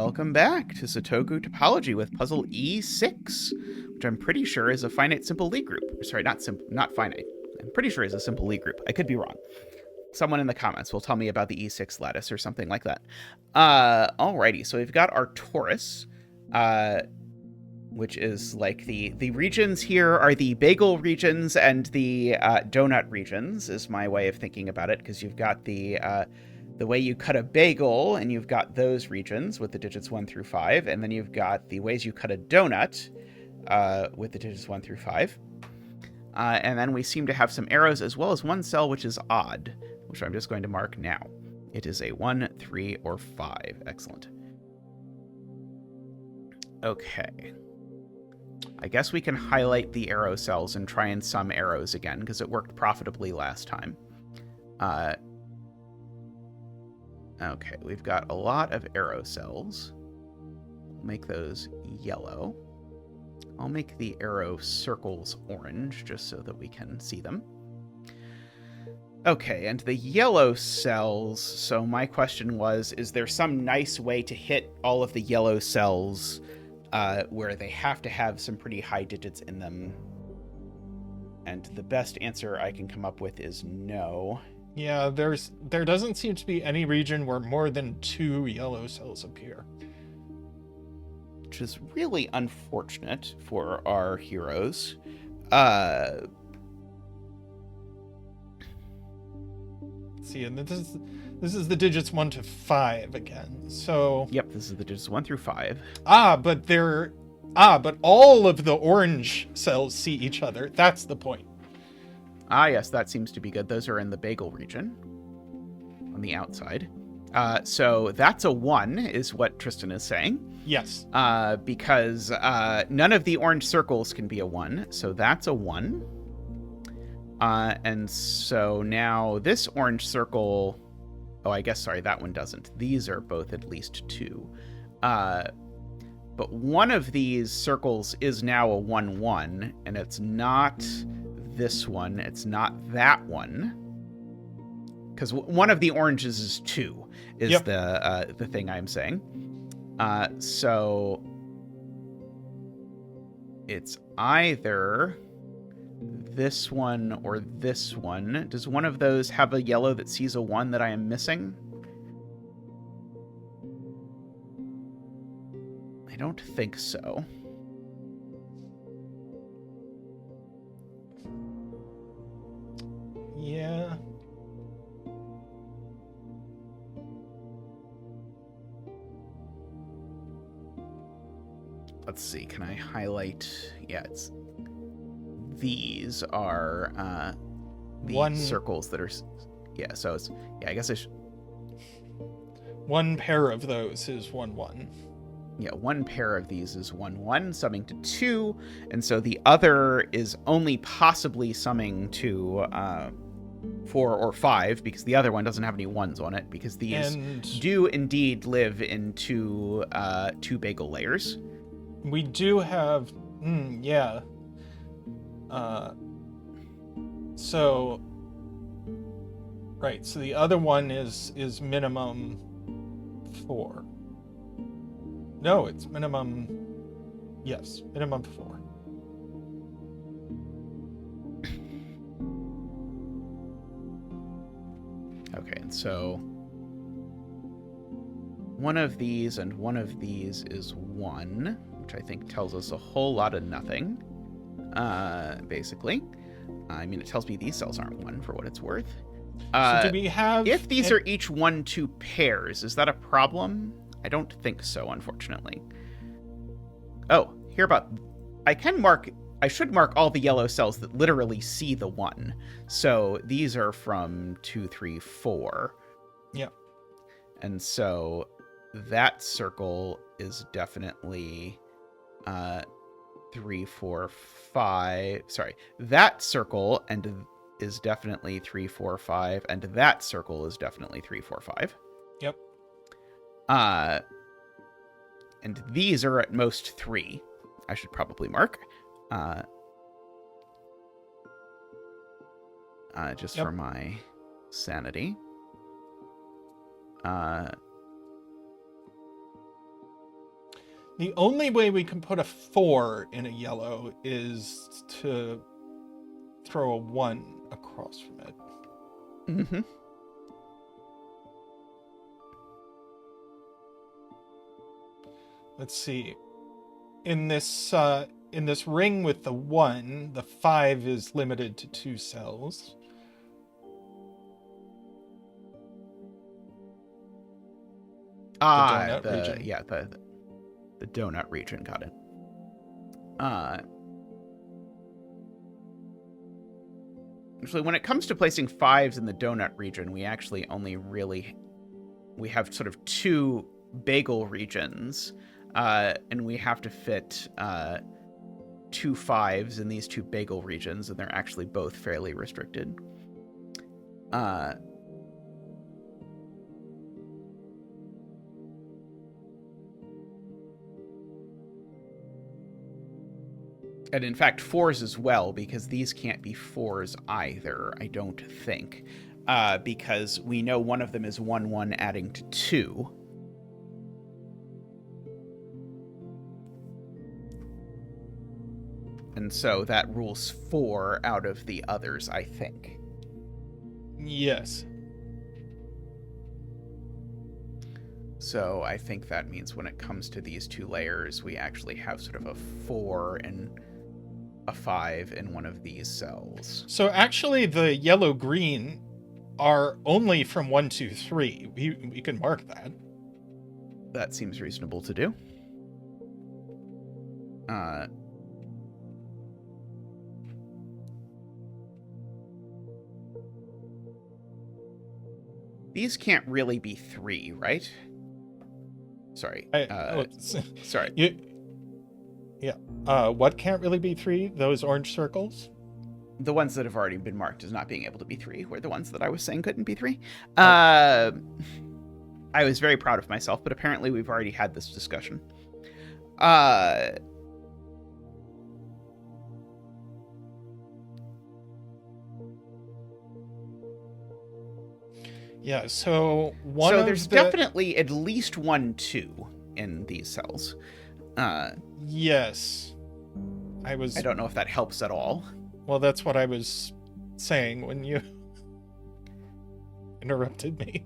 welcome back to Sudoku Topology with puzzle E6, which I'm pretty sure is a finite simple Lie group. Sorry, not finite. I'm pretty sure is a simple Lie group. I could be wrong. Someone in the comments will tell me about the E6 lattice or something like that. Alrighty, so we've got our torus, which is like the regions here are the bagel regions and the donut regions, is my way of thinking about it, because you've got the way you cut a bagel, and you've got those regions with the digits 1 through 5, and then you've got the ways you cut a donut with the digits 1 through 5. And then we seem to have some arrows as well as one cell, which is odd, which I'm just going to mark now. It is a 1, 3, or 5. Excellent. Okay. I guess we can highlight the arrow cells and try and sum arrows again, because it worked profitably last time. Okay, we've got a lot of arrow cells. We'll make those yellow. I'll make the arrow circles orange, just so that we can see them. Okay, and the yellow cells, so my question was, is there some nice way to hit all of the yellow cells where they have to have some pretty high digits in them? And the best answer I can come up with is no. Yeah, there doesn't seem to be any region where more than 2 yellow cells appear. Which is really unfortunate for our heroes. See, and this is the digits 1 to 5 again. So yep, this is the digits 1 through 5. But all of the orange cells see each other. That's the point. Yes, that seems to be good. Those are in the bagel region on the outside. So that's a 1 is what Tristan is saying. Yes. Because none of the orange circles can be a 1, so that's a 1. And so now this orange circle... Oh, I guess, sorry, that one doesn't. These are both at least 2. But one of these circles is now a 1, 1, and it's not this one. It's not that one. Because one of the oranges is 2, is yep. the thing I'm saying. So it's either this one or this one. Does one of those have a yellow that sees a 1 that I am missing? I don't think so. Yeah. Let's see, can I highlight? Yeah, it's... These are the circles that are... Yeah, so it's... Yeah, I guess I should... One pair of those is 1, 1. Yeah, one pair of these is 1, 1, summing to 2, and so the other is only possibly summing to 4 or 5, because the other one doesn't have any 1s on it, because these do indeed live in two bagel layers. We do have... yeah. So... Right, so the other one is minimum 4. No, it's minimum... Yes, minimum 4. Okay, and so... One of these and one of these is 1, which I think tells us a whole lot of nothing, basically. I mean, it tells me these cells aren't 1 for what it's worth. So do we have... If these are each 1, 2 pairs, is that a problem? I don't think so, unfortunately. Oh, here about... I should mark all the yellow cells that literally see the 1. So these are from 2, 3, 4. Yeah. And so that circle is definitely 3, 4, 5. Sorry, that circle is definitely 3, 4, 5, and that circle is definitely 3, 4, 5. Yep. And these are at most 3. I should probably mark. Just for my sanity. The only way we can put a 4 in a yellow is to throw a 1 across from it. Mm-hmm. Let's see. In this ring with the 1, the 5 is limited to 2 cells. The region. Yeah, the donut region, got it. Actually, when it comes to placing 5s in the donut region, we actually only we have sort of 2 bagel regions, and we have to fit 2 5s in these 2 bagel regions, and they're actually both fairly restricted. And in fact, 4s as well, because these can't be 4s either, I don't think. Because we know one of them is 1, 1 adding to 2. And so that rules 4 out of the others, I think. Yes. So I think that means when it comes to these 2 layers, we actually have sort of a 4 and a 5 in one of these cells. So actually the yellow-green are only from 1, 2, 3. We can mark that. That seems reasonable to do. These can't really be 3, right? Sorry. Sorry. What can't really be 3? Those orange circles? The ones that have already been marked as not being able to be 3 were the ones that I was saying couldn't be 3. I was very proud of myself, but apparently we've already had this discussion. Yeah, so there's definitely at least 1, 2 in these cells. Yes. I don't know if that helps at all. Well, that's what I was saying when you interrupted me.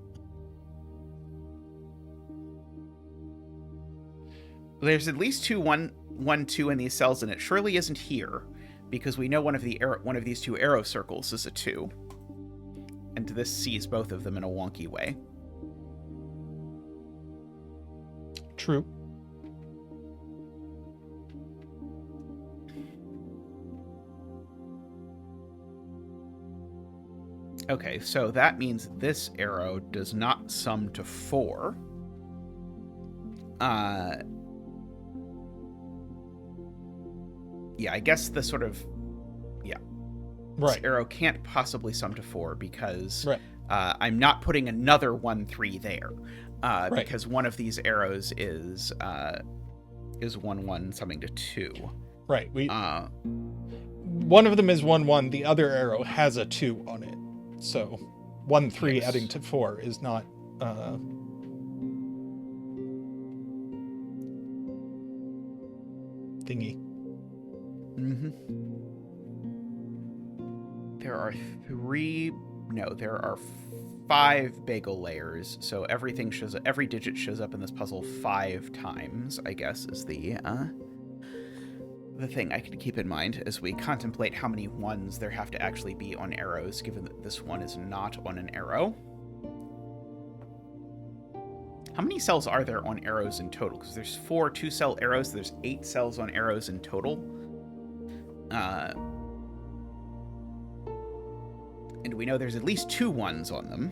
There's at least 1, 2 in these cells, and it surely isn't here, because we know one of these 2 arrow circles is a 2. And this sees both of them in a wonky way. True. Okay, so that means this arrow does not sum to 4. Yeah, I guess the sort of... Yeah. Right. This arrow can't possibly sum to 4 because right. I'm not putting another 1, 3 there. Right. Because one of these arrows is 1, 1 summing to 2. Right. One of them is 1, 1. The other arrow has a 2 on it. So 1, 3 yes. adding to 4 is not thingy. Mm-hmm. There are 5 bagel layers, so every digit shows up in this puzzle 5 times, I guess, is the thing I can keep in mind as we contemplate how many 1s there have to actually be on arrows, given that this one is not on an arrow. How many cells are there on arrows in total? Because there's 4 2-cell arrows, there's 8 cells on arrows in total. And we know there's at least 2 1s on them.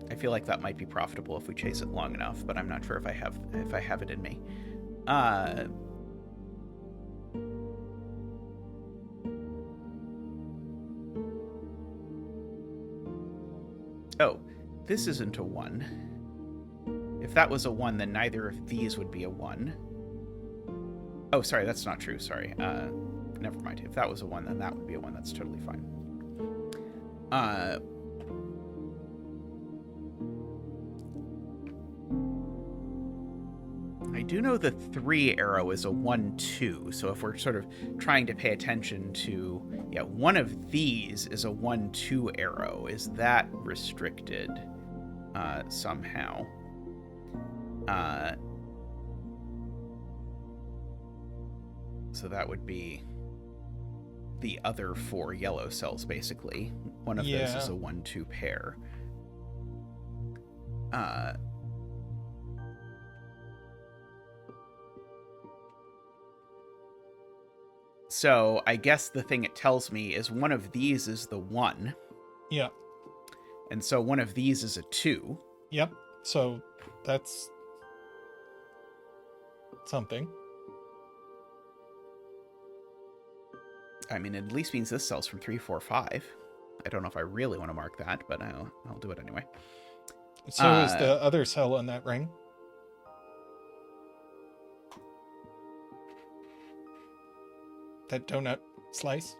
I feel like that might be profitable if we chase it long enough, but I'm not sure if I have it in me. Oh, this isn't a 1. If that was a 1, then neither of these would be a 1. Oh, sorry, that's not true. Sorry. Never mind. If that was a 1, then that would be a 1. That's totally fine. Uh, I do know the 3 arrow is a 1-2, so if we're sort of trying to pay attention to, yeah, one of these is a 1-2 arrow. Is that restricted somehow? So that would be the other 4 yellow cells, basically. One of those is a 1-2 pair. So I guess the thing it tells me is one of these is the 1. Yeah. And so one of these is a 2. Yep. So that's something. I mean, it at least means this cell's from 3, 4, 5. I don't know if I really want to mark that, but I'll do it anyway. So is the other cell on that ring. That donut slice.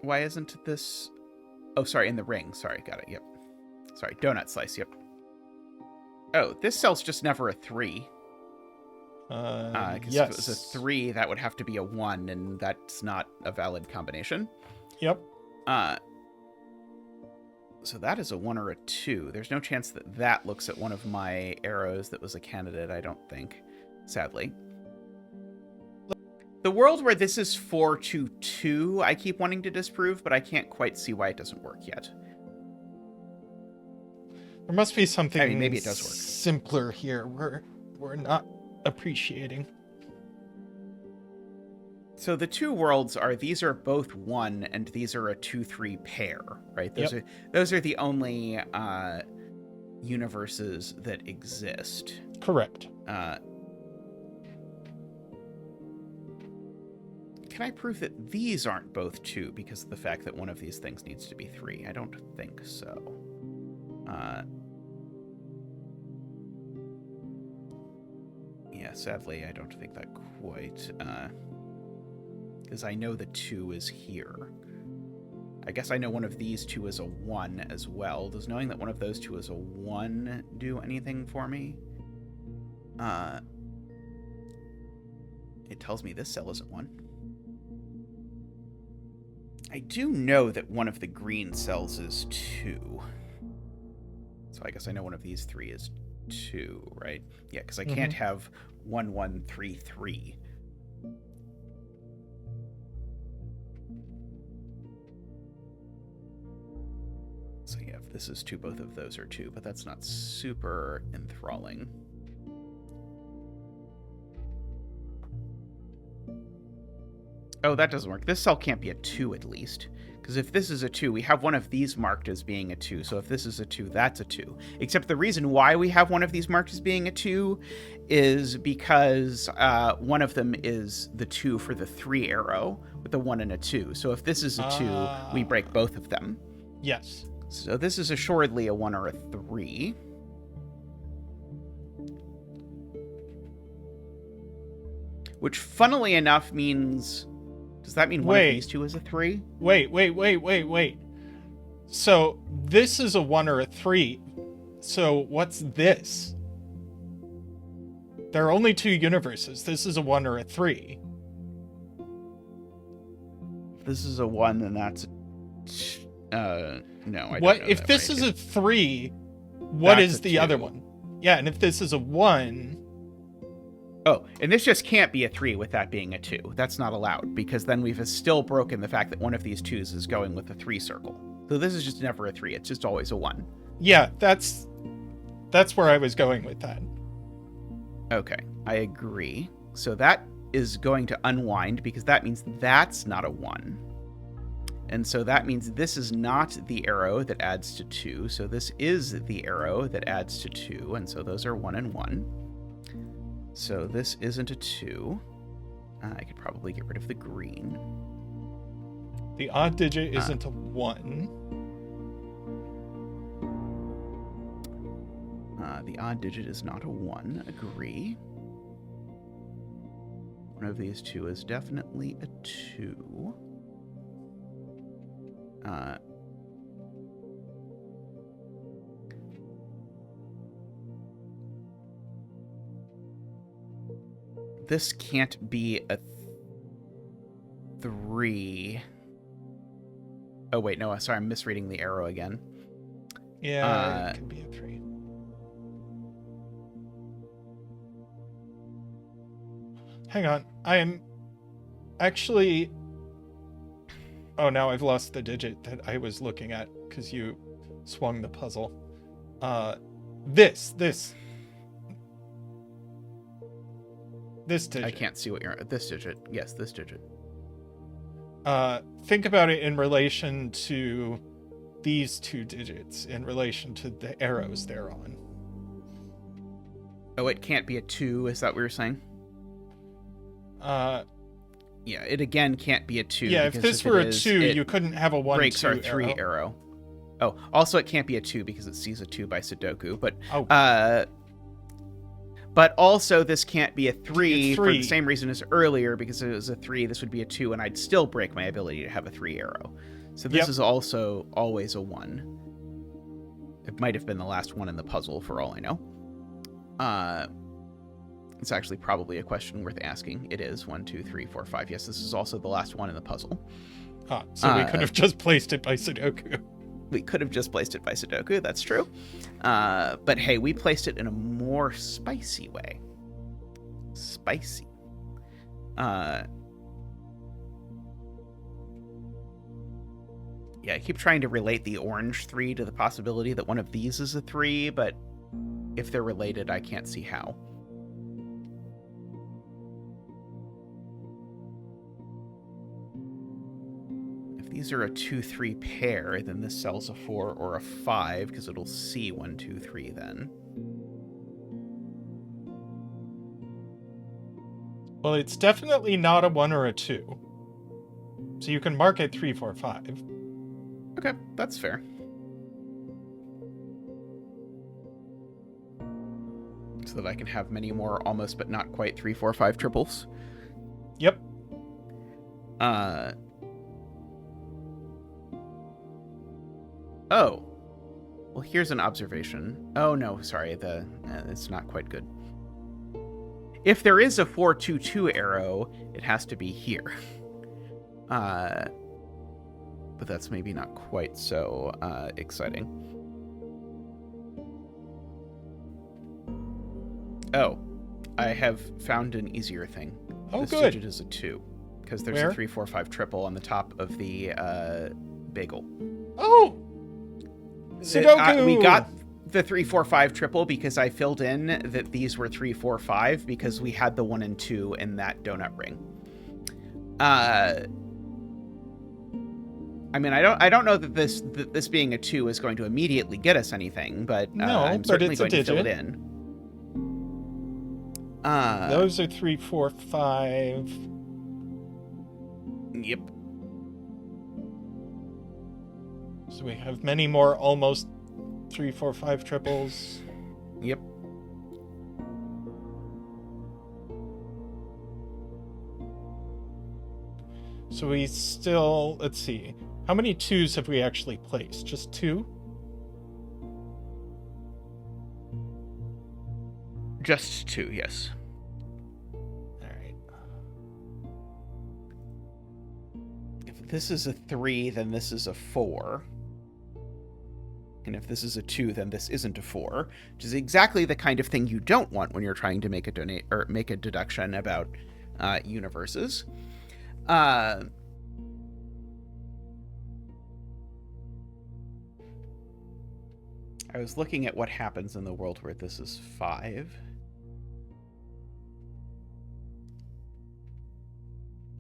Why isn't this... Oh, sorry, in the ring. Sorry, got it, yep. Sorry, donut slice, yep. Oh, this cell's just never a 3. Because yes. if it was a 3, that would have to be a 1, and that's not a valid combination. Yep. So that is a 1 or a 2. There's no chance that that looks at one of my arrows that was a candidate, I don't think, sadly. The world where this is 4-2, I keep wanting to disprove, but I can't quite see why it doesn't work yet. There must be something I mean, maybe it does work. Simpler here we're not appreciating. So the 2 worlds are, these are both 1 and these are a 2-3 pair, right? Those are the only universes that exist. Correct. Can I prove that these aren't both 2 because of the fact that one of these things needs to be 3? I don't think so. Yeah, sadly, I don't think that quite. Because I know the 2 is here. I guess I know one of these 2 is a 1 as well. Does knowing that one of those 2 is a 1 do anything for me? It tells me this cell isn't 1. I do know that one of the green cells is 2. So I guess I know one of these 3 is 2, right? Yeah, because I can't have 1, 1, 3, 3. So yeah, if this is 2, both of those are 2, but that's not super enthralling. Oh, that doesn't work. This cell can't be a 2 at least. Because if this is a 2, we have one of these marked as being a 2. So if this is a 2, that's a 2. Except the reason why we have one of these marked as being a 2 is because one of them is the 2 for the 3 arrow with a 1 and a 2. So if this is a 2, we break both of them. Yes. So this is assuredly a 1 or a 3. Which, funnily enough, means... Does that mean one of these 2 is a 3? Wait. So this is a 1 or a 3. So what's this? There are only 2 universes. This is a 1 or a 3. If this is a 1, then that's... no, I don't What know if that this right. is a 3? What That's is a the 2. other one? Yeah, and if this is a 1... Oh, and this just can't be a 3 with that being a 2. That's not allowed, because then we've still broken the fact that one of these 2s is going with a 3 circle. So this is just never a 3. It's just always a 1. Yeah, that's where I was going with that. Okay, I agree. So that is going to unwind, because that means that's not a 1. And so that means this is not the arrow that adds to 2. So this is the arrow that adds to 2. And so those are 1 and 1. So this isn't a 2. I could probably get rid of the green. The odd digit isn't a 1. The odd digit is not a 1. Agree. One of these 2 is definitely a 2. this can't be a 3. Oh, wait, no, sorry, I'm misreading the arrow again. Yeah, it could be a 3. Hang on. I am actually... Oh, now I've lost the digit that I was looking at because you swung the puzzle. This digit. I can't see what you're... This digit. Yes, this digit. Think about it in relation to these 2 digits, in relation to the arrows they're on. Oh, it can't be a 2, is that what you're saying? Yeah, it again can't be a 2. Yeah, if this were a 2, you couldn't have a 1, breaks 2 our 3 arrow. Oh, also it can't be a 2 because it sees a 2 by Sudoku, but also this can't be a 3 for the same reason as earlier, because if it was a 3, this would be a 2, and I'd still break my ability to have a 3 arrow. So this is also always a 1. It might have been the last one in the puzzle, for all I know. It's actually probably a question worth asking. It is 1, 2, 3, 4, 5. Yes, this is also the last one in the puzzle. So we could have just placed it by Sudoku. We could have just placed it by Sudoku, that's true. But hey, we placed it in a more spicy way. Spicy. Yeah, I keep trying to relate the orange 3 to the possibility that one of these is a 3, but if they're related, I can't see how. These are a 2-3 pair, then this cell's a 4 or a 5, because it'll see 1, 2, 3 then. Well, it's definitely not a 1 or a 2. So you can mark it 3, 4, 5. Okay, that's fair. So that I can have many more almost but not quite 3, 4, 5 triples. Yep. Oh. Well, here's an observation. Oh, no, sorry. It's not quite good. If there is a 4-2-2 arrow, it has to be here. But that's maybe not quite so exciting. Oh. I have found an easier thing. Oh, this good. digit is a 2. Because there's Where? a 3, 4, 5 triple on the top of the bagel. Oh! Sudoku! We got the 3, 4, 5 triple because I filled in that these were 3, 4, 5 because we had the 1 and 2 in that donut ring. I mean, I don't know that this being a 2 is going to immediately get us anything, but I'm certainly going to fill it in. Those are 3, 4, 5. Yep. So we have many more almost 3, 4, 5 triples. Yep. So we still, let's see. How many 2s have we actually placed? Just 2? Just 2, yes. Alright. If this is a 3, then this is a 4. And if this is a 2, then this isn't a 4, which is exactly the kind of thing you don't want when you're trying to make a deduction about universes. I was looking at what happens in the world where this is 5.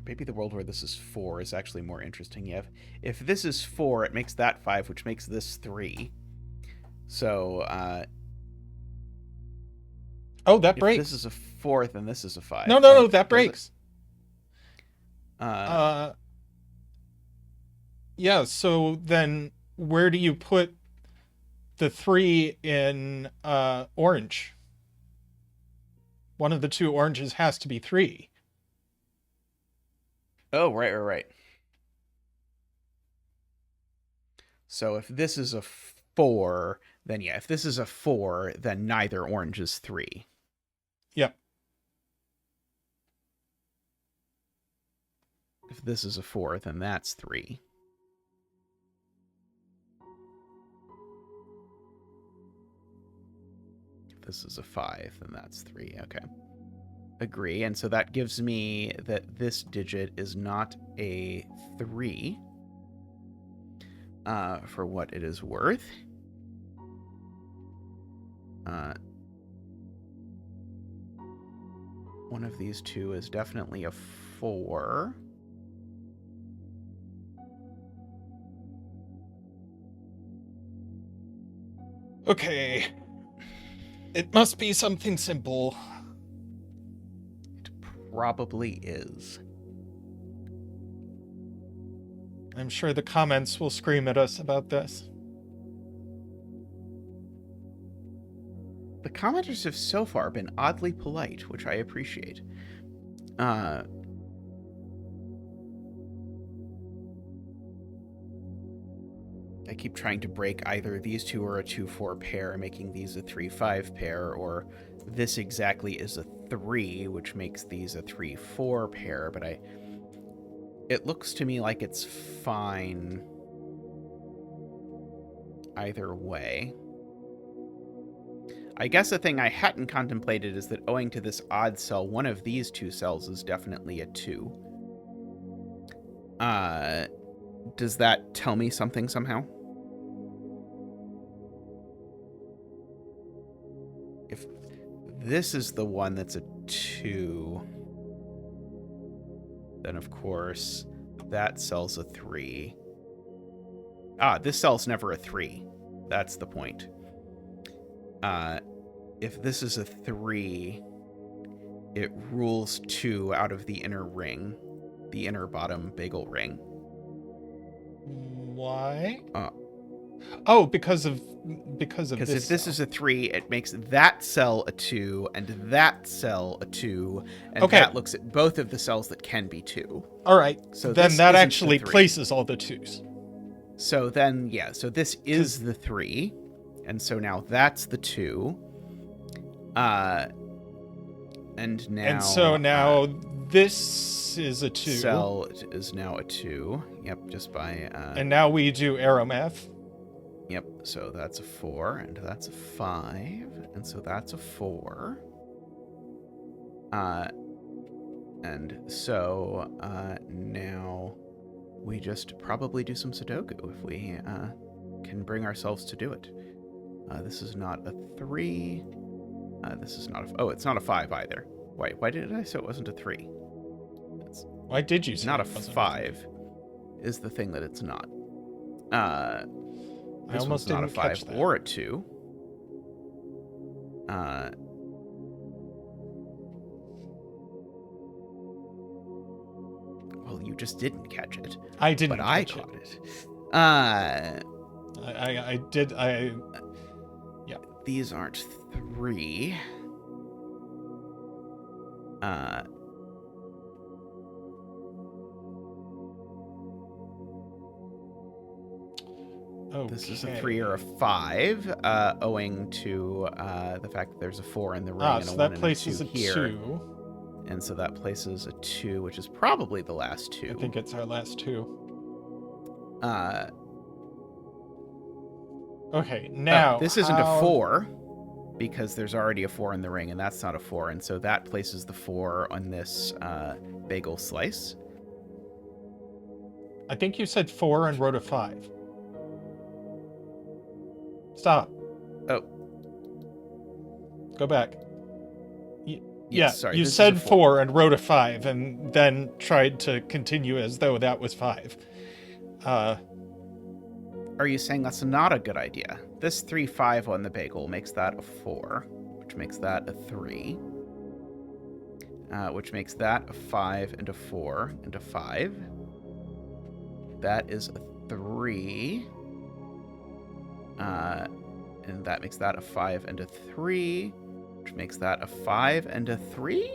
Maybe the world where this is 4 is actually more interesting. If this is 4, it makes that 5, which makes this 3. So, oh, that breaks. If this is a 4, then this is a 5. No, that breaks. Yeah, so then where do you put the 3 in orange? One of the 2 oranges has to be 3. Oh, right. So if this is a 4, then yeah, if this is a 4, then neither orange is 3. Yep. If this is a 4, then that's 3. If this is a 5, then that's 3. Okay. Agree. And so that gives me that this digit is not a 3 for what it is worth. One of these two is definitely a 4. Okay. It must be something simple. It probably is. I'm sure the comments will scream at us about this. The commenters have so far been oddly polite, which I appreciate. I keep trying to break either these two are a 2-4 pair, making these a 3-5 pair, or this exactly is a 3, which makes these a 3-4 pair, but it looks to me like it's fine either way. I guess the thing I hadn't contemplated is that owing to this odd cell, one of these two cells is definitely a 2. Does that tell me something somehow? If this is the one that's a 2, then of course that cell's a 3. This cell's never a 3. That's the point. If this is a 3, it rules 2 out of the inner ring, the inner bottom bagel ring. Why? Because of this. Because if this is a 3, it makes that cell a 2 and that cell a 2, and that looks at both of the cells that can be 2. All right. So then this that isn't actually the 3. places all the 2s. So then, yeah. So this is the 3, and so now that's the 2. And now this is a 2. Cell is now a 2. Yep, just by and now we do arrow math. Yep, so that's a 4, and that's a 5, and so that's a 4. And so now we just probably do some Sudoku if we can bring ourselves to do it. This is not a 3. This is not a... Oh, it's not a 5 either. Why did I say it wasn't a 3? Why did you say not a it wasn't 5 is the thing that it's not. This almost one's not a didn't 5 catch that. or a 2. Well, you just didn't catch it. I didn't but I catch caught it. I did. Yeah. These aren't 3. Okay. This is a 3 or a 5, owing to the fact that there's a 4 in the ring and a 1 and a 2 here. 2. And so that places a 2, which is probably the last 2. I think it's our last 2. Okay, now this isn't a 4 because there's already a 4 in the ring, and that's not a 4, and so that places the 4 on this bagel slice. I think you said 4 and wrote a 5. Stop. Oh. Go back. Yes, sorry, you said 4 and wrote a 5, and then tried to continue as though that was 5. Are you saying that's not a good idea? This 3-5 on the bagel makes that a 4, which makes that a 3, which makes that a 5 and a 4 and a 5. That is a 3, and that makes that a 5 and a 3, which makes that a 5 and a 3.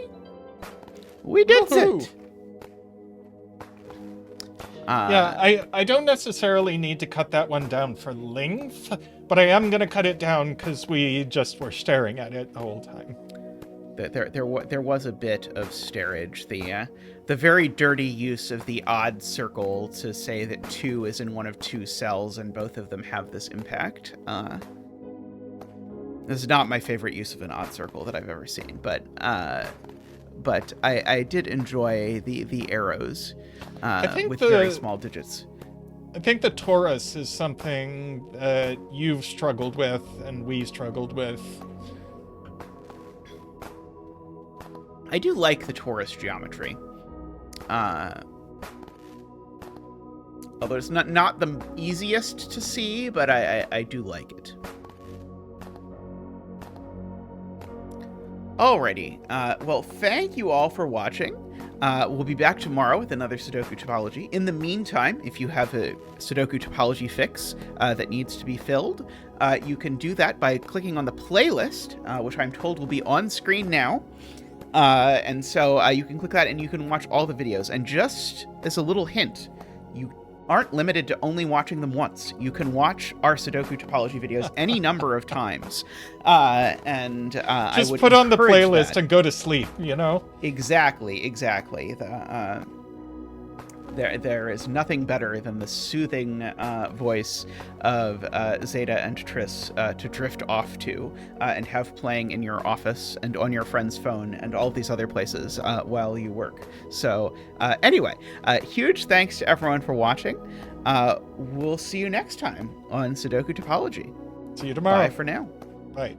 We did it! Yeah, I don't necessarily need to cut that one down for length, but I am going to cut it down because we just were staring at it the whole time. There was a bit of stairage. The very dirty use of the odd circle to say that 2 is in one of 2 cells and both of them have this impact. This is not my favorite use of an odd circle that I've ever seen, but I did enjoy the arrows with very small digits. I think the torus is something that you've struggled with and we struggled with. I do like the torus geometry. Although it's not the easiest to see, but I do like it. Alrighty. Well, thank you all for watching. We'll be back tomorrow with another Sudoku Topology. In the meantime, if you have a Sudoku Topology fix that needs to be filled, you can do that by clicking on the playlist, which I'm told will be on screen now. And so you can click that and you can watch all the videos. And just as a little hint, you aren't limited to only watching them once. You can watch our Sudoku Topology videos any number of times. Just I would put on the encourage playlist that. and go to sleep, you know? Exactly. There is nothing better than the soothing voice of Zeta and Triss to drift off to and have playing in your office and on your friend's phone and all these other places while you work. So anyway, huge thanks to everyone for watching. We'll see you next time on Sudoku Topology. See you tomorrow. Bye for now. Bye.